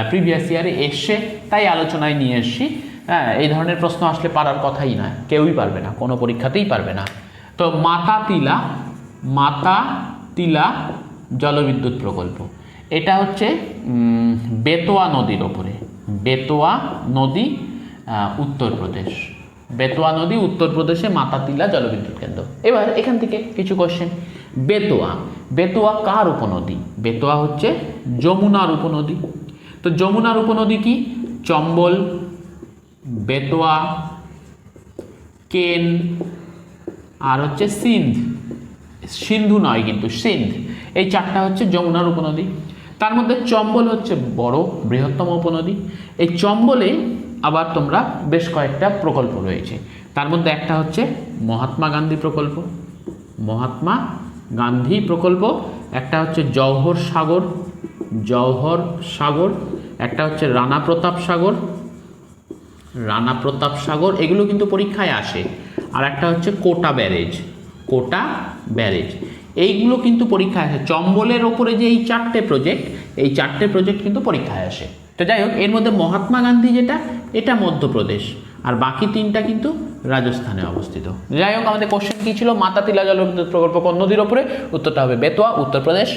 প্রিভিয়াস ইয়ারে এসছে তাই আলোচনায় নিয়ে এসছি। হ্যাঁ, এই ধরনের প্রশ্ন আসলে পারার কথাই নয়, কেউই পারবে না, কোনো পরীক্ষাতেই পারবে না। তো মাতাতিলা জলবিদ্যুৎ প্রকল্প এটা হচ্ছে বেতোয়া নদী উত্তরপ্রদেশে মাতাতিলা জলবিদ্যুৎ কেন্দ্র। এবার এখান থেকে কিছু কোশ্চেন। বেতোয়া কার উপনদী? বেতোয়া হচ্ছে যমুনার উপনদী। তো যমুনার উপনদী কি? চম্বল, বেতোয়া, কেন আর হচ্ছে সিন্ধু নয় কিন্তু সিন্ধ, এই চারটা হচ্ছে যমুনার উপনদী। তার মধ্যে চম্বল হচ্ছে বৃহত্তম উপনদী। এই চম্বলে আবার তোমরা বেশ কয়েকটা প্রকল্প রয়েছে, তার মধ্যে একটা হচ্ছে মহাত্মা গান্ধী প্রকল্প, একটা হচ্ছে জওহর সাগর, একটা হচ্ছে রানা প্রতাপ সাগর, এগুলো কিন্তু পরীক্ষায় আসে। আর একটা হচ্ছে কোটা ব্যারেজ, এইগুলো কিন্তু পরীক্ষায় আসে। চম্বলের ওপরে যে এই চারটে প্রজেক্ট কিন্তু পরীক্ষায় আসে। তো যাই হোক, এর মধ্যে মহাত্মা গান্ধী যেটা, এটা মধ্যপ্রদেশ, আর বাকি তিনটা কিন্তু রাজস্থানে অবস্থিত। যাই হোক, আমাদের কোশ্চেন কী ছিল? মাতাতিলা জলবিদ্যুৎ প্রকল্প কোন নদীর ওপরে? উত্তরটা হবে বেতোয়া, উত্তরপ্রদেশ।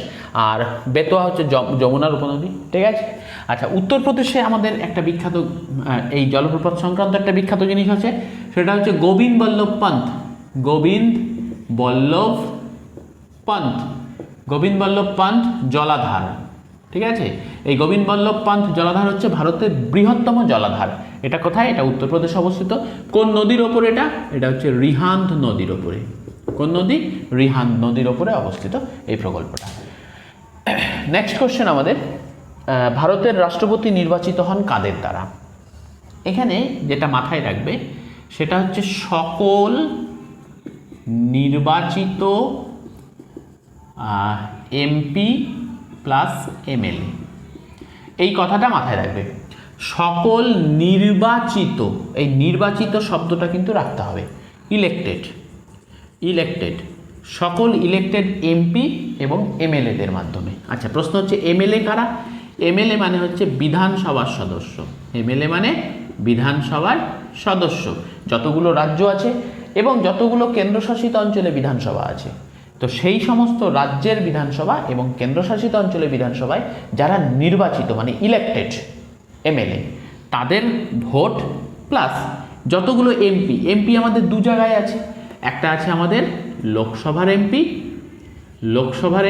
আর বেতোয়া হচ্ছে যমুনার উপনদী, ঠিক আছে। আচ্ছা, উত্তরপ্রদেশে আমাদের একটা বিখ্যাত এই জলপ্রপাত সংক্রান্ত একটা বিখ্যাত জিনিস আছে, সেটা হচ্ছে গোবিন্দ বল্লভ পান্থ জলাধার, ঠিক আছে। এই গোবিন্দ বল্লভ পান্থ জলাধার হচ্ছে ভারতের বৃহত্তম জলাধার। এটা কোথায়? এটা উত্তরপ্রদেশে অবস্থিত। কোন নদীর ওপরে এটা? এটা হচ্ছে রিহান্দ নদীর ওপরে। কোন নদী? রিহান্দ নদীর ওপরে অবস্থিত এই প্রকল্পটা। নেক্সট কোশ্চেন আমাদের, ভারতের রাষ্ট্রপতি নির্বাচিত হন কাদের দ্বারা? এখানে যেটা মাথায় রাখবে সেটা হচ্ছে সকল নির্বাচিত এমপি প্লাস এমএলএ, এই কথাটা মাথায় রাখবে। সকল নির্বাচিত, এই নির্বাচিত শব্দটা কিন্তু রাখতে হবে। ইলেক্টেড, সকল ইলেক্টেড এমপি এবং এমএলএদের মাধ্যমে। আচ্ছা, প্রশ্ন হচ্ছে এমএলএ কারা? এমএলএ মানে হচ্ছে বিধানসভার সদস্য। যতগুলো রাজ্য আছে এবং যতগুলো কেন্দ্রশাসিত অঞ্চলে বিধানসভা আছে, তো সেই সমস্ত রাজ্যের বিধানসভা এবং কেন্দ্রশাসিত অঞ্চলের বিধানসভায় যারা নির্বাচিত মানে ইলেক্টেড এমএলএ, তাদের ভোট প্লাস যতগুলো এমপি, এমপি আমাদের দু জায়গায় আছে, একটা আছে আমাদের লোকসভার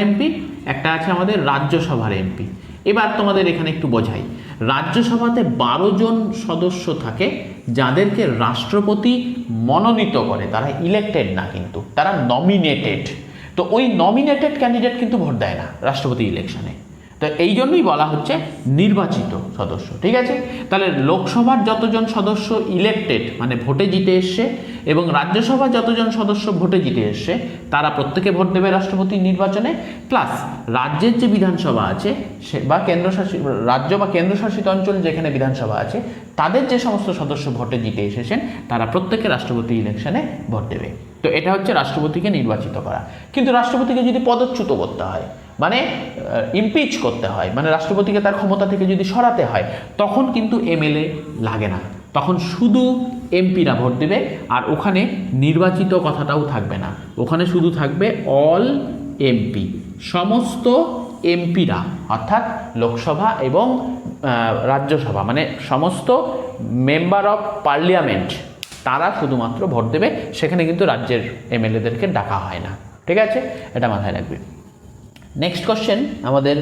এমপি, একটা আছে আমাদের রাজ্যসভার এমপি। এবার তোমাদের এখানে একটু বোঝাই, রাজ্যসভাতে 12 জন সদস্য থাকে যাদেরকে রাষ্ট্রপতি মনোনীত করে, তারা ইলেক্টেড না, কিন্তু তারা নমিনেটেড। তো ওই নমিনেটেড ক্যান্ডিডেট কিন্তু ভোট দেয় না রাষ্ট্রপতি ইলেকশনে, তো এই জন্যই বলা হচ্ছে নির্বাচিত সদস্য। ঠিক আছে, তাহলে লোকসভার যতজন সদস্য ইলেক্টেড মানে ভোটে জিতে এসছে এবং রাজ্যসভার যতজন সদস্য ভোটে জিতে এসছে তারা প্রত্যেকে ভোট দেবে রাষ্ট্রপতি নির্বাচনে, প্লাস রাজ্যের যে বিধানসভা আছে সে বা কেন্দ্রশাসিত রাজ্য বা কেন্দ্রশাসিত অঞ্চল যেখানে বিধানসভা আছে তাদের যে সমস্ত সদস্য ভোটে জিতে এসেছেন তারা প্রত্যেকে রাষ্ট্রপতি ইলেকশনে ভোট দেবে। তো এটা হচ্ছে রাষ্ট্রপতিকে নির্বাচিত করা। কিন্তু রাষ্ট্রপতিকে যদি পদচ্যুত করতে হয় মানে ইমপিচ করতে হয়, মানে রাষ্ট্রপতিকে তার ক্ষমতা থেকে যদি সরাতে হয়, তখন কিন্তু এমএলএ লাগে না, তখন শুধু এমপিরা ভোট দেবে। আর ওখানে নির্বাচিত কথাটাও থাকবে না, ওখানে শুধু থাকবে অল এমপি, সমস্ত এমপিরা, অর্থাৎ লোকসভা এবং রাজ্যসভা মানে সমস্ত মেম্বার অফ পার্লামেন্ট তারা শুধুমাত্র ভোট দেবে, সেখানে কিন্তু রাজ্যের এমএলএদেরকে ডাকা হয় না। ঠিক আছে, এটা মাথায় রাখবে। নেক্সট কোশ্চেন আমাদের,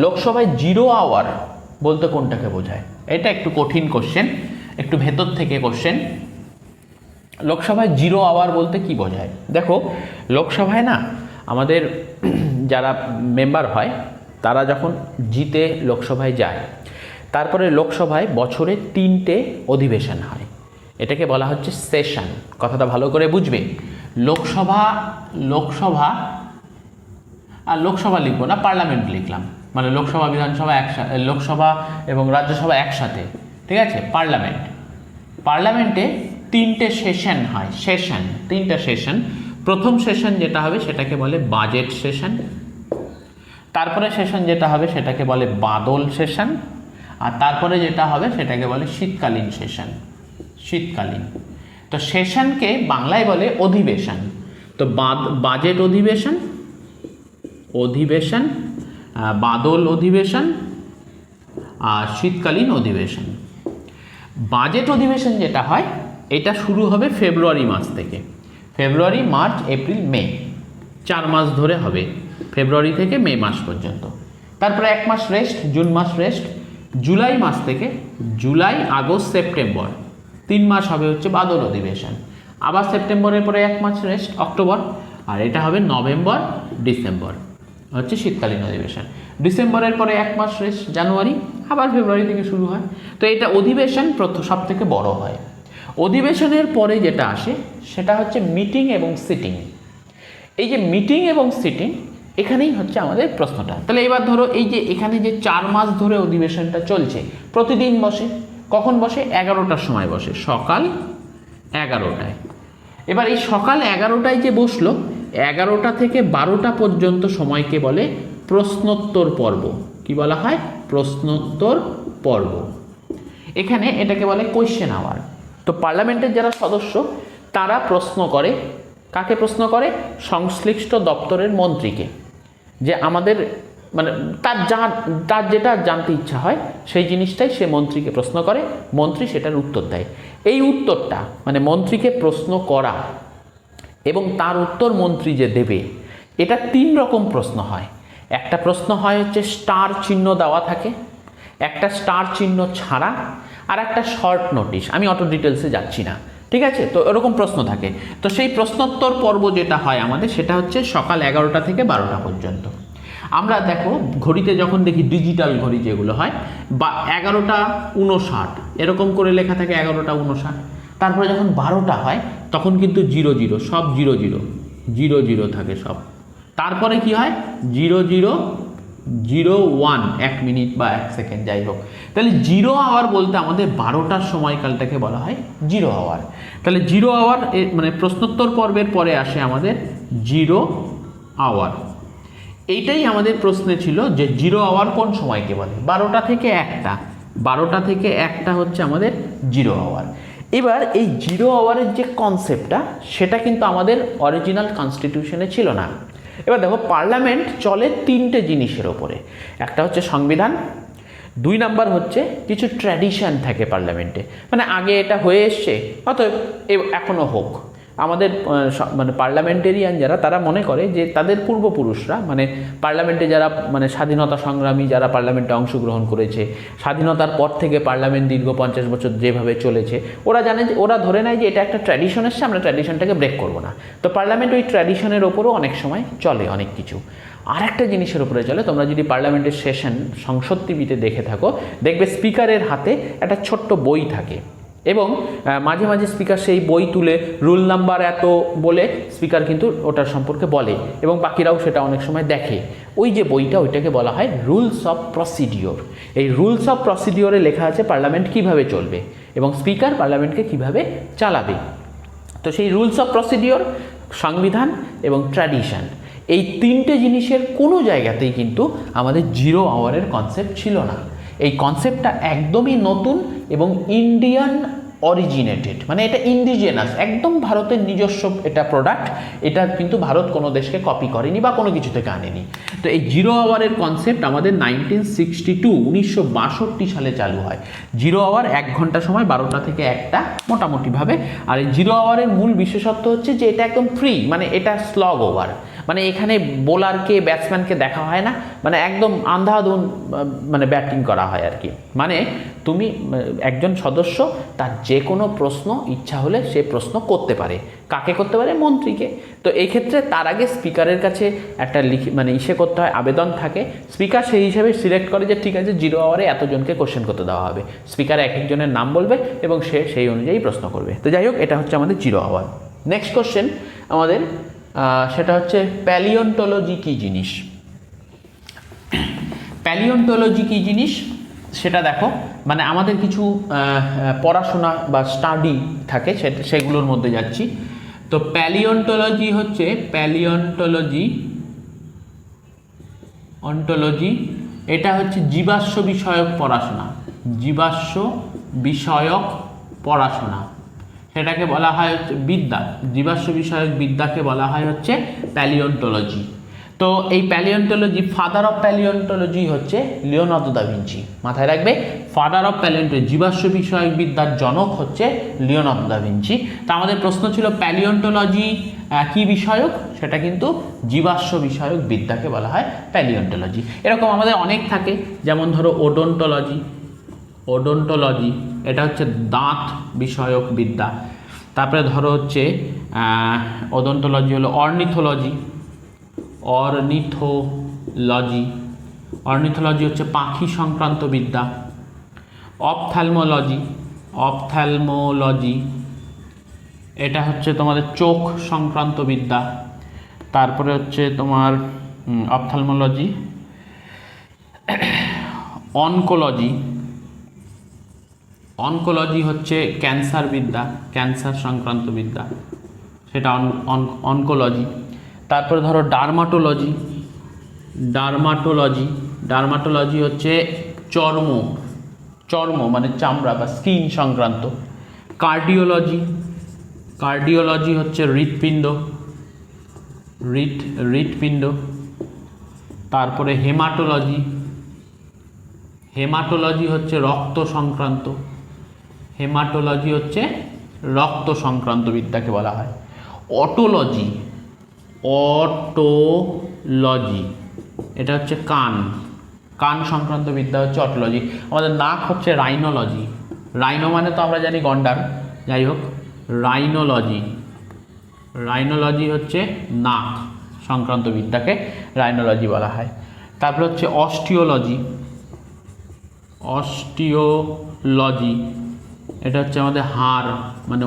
লোকসভায় 0 আওয়ার বলতে কোনটাকে বোঝায়? এটা একটু কঠিন কোশ্চেন, একটু ভেতর থেকে কোশ্চেন। লোকসভায় 0 আওয়ার বলতে কি বোঝায়? দেখো, লোকসভায় না আমাদের যারা মেম্বার হয় তারা যখন জিতে লোকসভায় যায়, তারপরে লোকসভায় বছরে 3টে অধিবেশন হয়, এটাকে বলা হচ্ছে সেশন। কথাটা ভালো করে বুঝবে। লোকসভা লিখবো না, পার্লামেন্ট লিখলাম, মানে লোকসভা বিধানসভা একসাথে, লোকসভা এবং রাজ্যসভা একসাথে। ঠিক আছে, পার্লামেন্টে 3টে সেশন হয়, 3টা সেশন। প্রথম সেশন যেটা হবে সেটাকে বলে বাজেট সেশন, তারপরে সেশন যেটা হবে সেটাকে বলে বাদল সেশন, আর তারপরে যেটা হবে সেটাকে বলে শীতকালীন সেশন। তো সেশনকে বাংলায় বলে অধিবেশন। তো বাজেট অধিবেশন, বাদল অধিবেশন আর শীতকালীন অধিবেশন। বাজেট অধিবেশন যেটা হয় এটা শুরু হবে ফেব্রুয়ারি মাস থেকে, ফেব্রুয়ারি, মার্চ, এপ্রিল, মে, 4 মাস ধরে হবে, ফেব্রুয়ারি থেকে মে মাস পর্যন্ত। তারপরে 1 মাস রেস্ট, জুন মাস রেস্ট। জুলাই মাস থেকে জুলাই, আগস্ট, সেপ্টেম্বর 3 মাস হবে হচ্ছে বাদল অধিবেশন। আবার সেপ্টেম্বরের পরে 1 মাস রেস্ট, অক্টোবর, আর এটা হবে নভেম্বর, ডিসেম্বর হচ্ছে শীতকালীন অধিবেশন। ডিসেম্বরের পরে 1 মাস রেস্ট, জানুয়ারি, আবার ফেব্রুয়ারি থেকে শুরু হয়। তো এটা অধিবেশন সব থেকে বড় হয়। অধিবেশনের পরে যেটা আসে সেটা হচ্ছে মিটিং এবং সিটিং। এই যে মিটিং এবং সিটিং, এখানেই হচ্ছে আমাদের প্রশ্নটা। তাহলে এবার ধরো এই যে এখানে যে 4 মাস ধরে অধিবেশনটা চলছে, প্রতিদিন বসে, কখন বসে? 11টার সময় বসে, সকাল 11টায়। এবার এই সকাল 11টায় যে বসলো, 11টা থেকে 12টা পর্যন্ত সময়কে বলে প্রশ্নোত্তর পর্ব। কি বলা হয়? প্রশ্নোত্তর পর্ব। এখানে এটাকে বলে কোয়েশ্চেন আওয়ার। তো পার্লামেন্টের যারা সদস্য তারা প্রশ্ন করে, কাকে প্রশ্ন করে? সংশ্লিষ্ট দপ্তরের মন্ত্রীকে, যে আমাদের মানে তার যেটা জানতে ইচ্ছা হয় সেই জিনিসটাই সে মন্ত্রীকে প্রশ্ন করে, মন্ত্রী সেটার উত্তর দেয়। এই উত্তরটা মানে মন্ত্রীকে প্রশ্ন করা এবং তার উত্তর মন্ত্রী যে দেবে, এটা 3 রকম প্রশ্ন হয়। একটা প্রশ্ন হয় হচ্ছে স্টার চিহ্ন দেওয়া থাকে, একটা স্টার চিহ্ন ছাড়া, আর একটা শর্ট নোটিশ। আমি অত ডিটেলসে যাচ্ছি না, ঠিক আছে? তো এরকম প্রশ্ন থাকে। তো সেই প্রশ্নোত্তর পর্ব যেটা হয় আমাদের, সেটা হচ্ছে সকাল 11টা থেকে 12টা পর্যন্ত। আমরা দেখো ঘড়িতে যখন দেখি, ডিজিটাল ঘড়ি যেগুলো হয়, বা 11:59 এরকম করে লেখা থাকে, 11:59। তারপরে যখন 12টা হয় তখন কিন্তু 00, সব 00 থাকে সব। তারপরে কি হয়? 0001, 1 মিনিট বা 1 সেকেন্ড, যাই হোক। তাহলে 0 আওয়ার বলতে আমাদের 12টার সময়কালটাকে বলা হয় 0 আওয়ার। তাহলে 0 আওয়ার মানে প্রশ্নোত্তর পর্বের পরে আসে আমাদের 0 আওয়ার। এইটাই আমাদের প্রশ্নে ছিল যে 0 আওয়ার কোন সময়কে বলে? 12টা থেকে 1টা, 12টা থেকে 1টা হচ্ছে আমাদের 0 আওয়ার। এবার এই 0 আওয়ারের যে কনসেপ্টটা সেটা কিন্তু আমাদের অরিজিনাল কনস্টিটিউশনে ছিল না। এবার দেখো পার্লামেন্ট চলে 3টে জিনিসের ওপরে, একটা হচ্ছে সংবিধান, 2 নাম্বার হচ্ছে কিছু ট্র্যাডিশন থাকে পার্লামেন্টে, মানে আগে এটা হয়ে এসছে অতএব এখনও হোক। আমাদের মানে পার্লামেন্টেরিয়ান যারা তারা মনে করে যে তাদের পূর্বপুরুষরা মানে পার্লামেন্টে যারা মানে স্বাধীনতা সংগ্রামী যারা পার্লামেন্টে অংশগ্রহণ করেছে, স্বাধীনতার পর থেকে পার্লামেন্ট দীর্ঘ 50 বছর যেভাবে চলেছে, ওরা জানে যে ওরা ধরে নেয় যে এটা একটা ট্র্যাডিশন এসছে, আমরা ট্র্যাডিশনটাকে ব্রেক করবো না। তো পার্লামেন্ট ওই ট্র্যাডিশনের ওপরও অনেক সময় চলে অনেক কিছু। আর একটা জিনিসের উপরে চলে, তোমরা যদি পার্লামেন্টের সেশন সংসদ টিভিতে দেখে থাকো দেখবে স্পিকারের হাতে একটা ছোট্ট বই থাকে এবং মাঝে মাঝে স্পিকার সেই বই তুলে রুল নাম্বার এত বলে স্পিকার কিন্তু ওটার সম্পর্কে বলে এবং বাকিরাও সেটা অনেক সময় দেখে। ওই যে বইটা ওইটাকে বলা হয় রুলস অফ প্রসিডিওর। এই রুলস অফ প্রসিডিওরে লেখা আছে পার্লামেন্ট কিভাবে চলবে এবং স্পিকার পার্লামেন্টকে কিভাবে চালাবে। তো সেই রুলস অফ প্রসিডিওর, সংবিধান এবং ট্র্যাডিশন, এই 3টে জিনিসের কোনো জায়গাতেই কিন্তু আমাদের 0 আওয়ারের কনসেপ্ট ছিল না। এই কনসেপ্টটা একদমই নতুন এবং ইন্ডিয়ান অরিজিনেটেড, মানে এটা ইন্ডিজিনাস, একদম ভারতের নিজস্ব এটা প্রোডাক্ট। এটা কিন্তু ভারত কোনো দেশকে কপি করেনি বা কোনো কিছু থেকে আনেনি। তো এই 0 আওয়ারের কনসেপ্ট আমাদের 1962 সালে চালু হয়। 0 আওয়ার 1 ঘন্টা সময় 12টা থেকে 1টা মোটামুটিভাবে। আর এই 0 আওয়ারের মূল বিশেষত্ব হচ্ছে যে এটা একদম ফ্রি, মানে এটা স্লগ ওভার, মানে এখানে বোলারকে ব্যাটসম্যানকে দেখা হয় না, মানে একদম আন্ধাধুন মানে ব্যাটিং করা হয় আর কি। মানে তুমি একজন সদস্য তার যে কোনো প্রশ্ন ইচ্ছা হলে সে প্রশ্ন করতে পারে। কাকে করতে পারে? মন্ত্রীকে। তো এই ক্ষেত্রে তার আগে স্পিকারের কাছে একটা মানে করতে হয়, আবেদন থাকে। স্পিকার সেই হিসাবে সিলেক্ট করে যে ঠিক আছে 0 আওয়ারে এতজনকে কোশ্চেন করতে দেওয়া হবে। স্পিকার এক একজনের নাম বলবে এবং সে সেই অনুযায়ী প্রশ্ন করবে। তো যাই হোক, এটা হচ্ছে আমাদের 0 আওয়ার। নেক্সট কোশ্চেন আমাদের সেটা হচ্ছে প্যালিওন্টোলজি কী জিনিস। প্যালিওন্টোলজি কী জিনিস সেটা দেখো, মানে আমাদের কিছু পড়াশোনা বা স্টাডি থাকে সেগুলোর মধ্যে যাচ্ছি। তো প্যালিওন্টোলজি হচ্ছে অন্টোলজি, এটা হচ্ছে জীবাশ্ম বিষয়ক পড়াশোনা। জীবাশ্ম বিষয়ক পড়াশোনা সেটাকে বলা হয় হচ্ছে বিদ্যা। জীবাশ্ম বিষয়ক বিদ্যাকে বলা হয় হচ্ছে প্যালিওন্টোলজি। তো এই প্যালিওন্টোলজি, ফাদার অফ প্যালিওন্টোলজি হচ্ছে লিওনার্দো দা ভিঞ্চি। মাথায় রাখবে, ফাদার অফ প্যালিওন্টোলজি, জীবাশ্ম বিষয়ক বিদ্যার জনক হচ্ছে লিওনার্দো দা ভিঞ্চি। তা আমাদের প্রশ্ন ছিল প্যালিওন্টোলজি কি বিষয়ক, সেটা কিন্তু জীবাশ্ম বিষয়ক বিদ্যাকে বলা হয় প্যালিওন্টোলজি। এরকম আমাদের অনেক থাকে, যেমন ধরো ওডোন্টোলজি, এটা হচ্ছে দাঁত বিষয়ক বিদ্যা। তারপরে ধরো হচ্ছে ওডোন্টোলজি হলো অর্নিথোলজি হচ্ছে পাখি সংক্রান্ত বিদ্যা। অপথ্যালমোলজি এটা হচ্ছে তোমাদের চোখ সংক্রান্ত বিদ্যা। তারপরে হচ্ছে তোমার অপথ্যালমোলজি। অনকোলজি হচ্ছে ক্যান্সার বিদ্যা, ক্যান্সার সংক্রান্ত বিদ্যা, সেটা অনকোলজি। তারপরে ধরো ডার্মাটোলজি হচ্ছে চর্ম মানে চামড়া বা স্কিন সংক্রান্ত। কার্ডিওলজি হচ্ছে হৃৎপিণ্ড। তারপরে হেমাটোলজি হচ্ছে রক্ত সংক্রান্ত বিদ্যাকে বলা হয়। অটোলজি এটা হচ্ছে কান সংক্রান্ত বিদ্যা হচ্ছে অটোলজি। আমাদের নাক হচ্ছে রাইনোলজি। রাইনো মানে তো আমরা জানি গন্ডার, যাই হোক রাইনোলজি হচ্ছে নাক সংক্রান্ত বিদ্যাকে রাইনোলজি বলা হয়। তারপরে হচ্ছে অস্টিওলজি, এটা হচ্ছে আমাদের হাড় মানে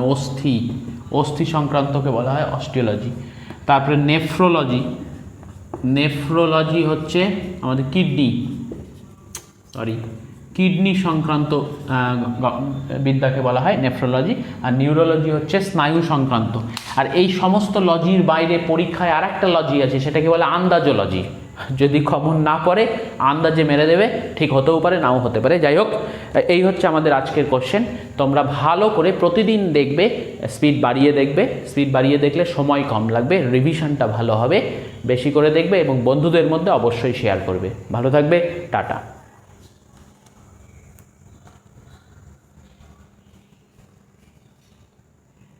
অস্থি সংক্রান্তকে বলা হয় অস্টিওলজি। তারপরে নেফ্রোলজি হচ্ছে আমাদের কিডনি সংক্রান্ত বিদ্যাকে বলা হয় নেফ্রোলজি। আর নিউরোলজি হচ্ছে স্নায়ু সংক্রান্ত। আর এই সমস্ত লজির বাইরে পরীক্ষায় আর একটা লজি আছে, সেটাকে বলে আন্দাজোলজি। যদি খবর না পড়ে আন্দাজে মেরে দেবে, ঠিক হতেও পারে নাও হতে পারে। যাই হোক, এই হচ্ছে আমাদের আজকের কোশ্চেন। তোমরা ভালো করে প্রতিদিন দেখবে, স্পিড বাড়িয়ে দেখবে, স্পিড বাড়িয়ে দেখলে সময় কম লাগবে, রিভিশনটা ভালো হবে, বেশি করে দেখবে এবং বন্ধুদের মধ্যে অবশ্যই শেয়ার করবে। ভালো থাকবে, টাটা।